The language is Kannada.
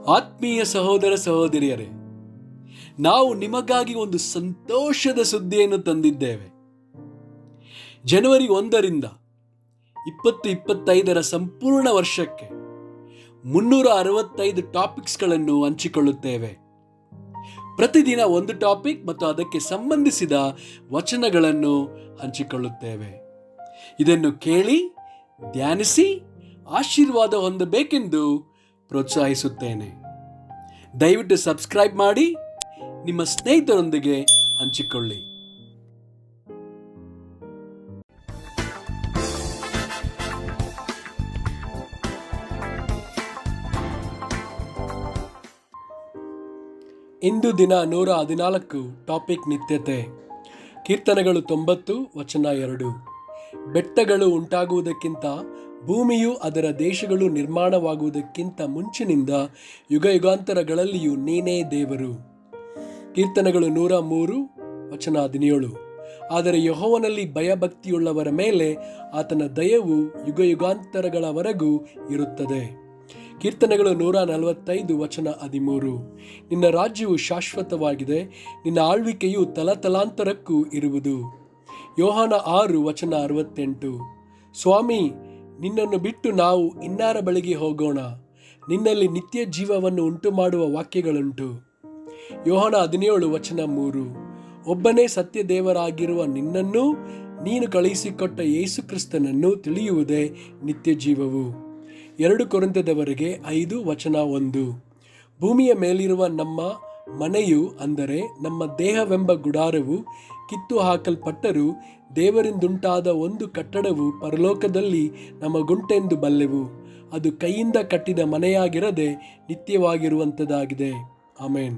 ಆತ್ಮೀಯ ಸಹೋದರ ಸಹೋದರಿಯರೇ, ನಾವು ನಿಮಗಾಗಿ ಒಂದು ಸಂತೋಷದ ಸುದ್ದಿಯನ್ನು ತಂದಿದ್ದೇವೆ. ಜನವರಿ 1ರಿಂದ 2025 ಸಂಪೂರ್ಣ ವರ್ಷಕ್ಕೆ 365 ಟಾಪಿಕ್ಸ್ಗಳನ್ನು ಹಂಚಿಕೊಳ್ಳುತ್ತೇವೆ. ಪ್ರತಿದಿನ ಒಂದು ಟಾಪಿಕ್ ಮತ್ತು ಅದಕ್ಕೆ ಸಂಬಂಧಿಸಿದ ವಚನಗಳನ್ನು ಹಂಚಿಕೊಳ್ಳುತ್ತೇವೆ. ಇದನ್ನು ಕೇಳಿ ಧ್ಯಾನಿಸಿ ಆಶೀರ್ವಾದ ಹೊಂದಬೇಕೆಂದು ಪ್ರೋತ್ಸಾಹಿಸುತ್ತೇನೆ. ದಯವಿಟ್ಟು ಸಬ್ಸ್ಕ್ರೈಬ್ ಮಾಡಿ ನಿಮ್ಮ ಸ್ನೇಹಿತರೊಂದಿಗೆ ಹಂಚಿಕೊಳ್ಳಿ. ಇಂದು ದಿನ 114 ಟಾಪಿಕ್ ನಿತ್ಯತೆ. ಕೀರ್ತನೆಗಳು 90 ವಚನ 2. ಬೆಟ್ಟಗಳು ಉಂಟಾಗುವುದಕ್ಕಿಂತ ಭೂಮಿಯು ಅದರ ದೇಶಗಳು ನಿರ್ಮಾಣವಾಗುವುದಕ್ಕಿಂತ ಮುಂಚಿನಿಂದ ಯುಗ ಯುಗಾಂತರಗಳಲ್ಲಿಯೂ ನೀನೇ ದೇವರು. ಕೀರ್ತನೆಗಳು 103 ವಚನ 17. ಆದರೆ ಯೆಹೋವನಲ್ಲಿ ಭಯಭಕ್ತಿಯುಳ್ಳವರ ಮೇಲೆ ಆತನ ದಯವು ಯುಗ ಯುಗಾಂತರಗಳವರೆಗೂ ಇರುತ್ತದೆ. ಕೀರ್ತನೆಗಳು 145 ವಚನ 13. ನಿನ್ನ ರಾಜ್ಯವು ಶಾಶ್ವತವಾಗಿದೆ, ನಿನ್ನ ಆಳ್ವಿಕೆಯು ತಲತಲಾಂತರಕ್ಕೂ ಇರುವುದು. ಯೋಹಾನ 6 ವಚನ 68. ಸ್ವಾಮಿ, ನಿನ್ನನ್ನು ಬಿಟ್ಟು ನಾವು ಇನ್ನಾರ ಬಳಿಗೆ ಹೋಗೋಣ? ನಿನ್ನಲ್ಲಿ ನಿತ್ಯ ಜೀವವನ್ನು ಉಂಟು ಮಾಡುವ ವಾಕ್ಯಗಳುಂಟು. ಯೋಹಾನ 17 ವಚನ 3. ಒಬ್ಬನೇ ಸತ್ಯ ದೇವರಾಗಿರುವ ನಿನ್ನನ್ನೂ ನೀನು ಕಳುಹಿಸಿಕೊಟ್ಟ ಯೇಸು ಕ್ರಿಸ್ತನನ್ನು ತಿಳಿಯುವುದೇ ನಿತ್ಯ ಜೀವವು. 2 ಕೊರಿಂಥದವರೆಗೆ 5 ವಚನ 1. ಭೂಮಿಯ ಮೇಲಿರುವ ನಮ್ಮ ಮನೆಯು, ಅಂದರೆ ನಮ್ಮ ದೇಹವೆಂಬ ಗುಡಾರವು ಕಿತ್ತು ಹಾಕಲ್ಪಟ್ಟರೂ ದೇವರಿಂದುಂಟಾದ ಒಂದು ಕಟ್ಟಡವು ಪರಲೋಕದಲ್ಲಿ ನಮಗುಂಟೆಂದು ಬಲ್ಲೆವು. ಅದು ಕೈಯಿಂದ ಕಟ್ಟಿದ ಮನೆಯಾಗಿರದೆ ನಿತ್ಯವಾಗಿರುವಂಥದ್ದಾಗಿದೆ. ಆಮೆನ್.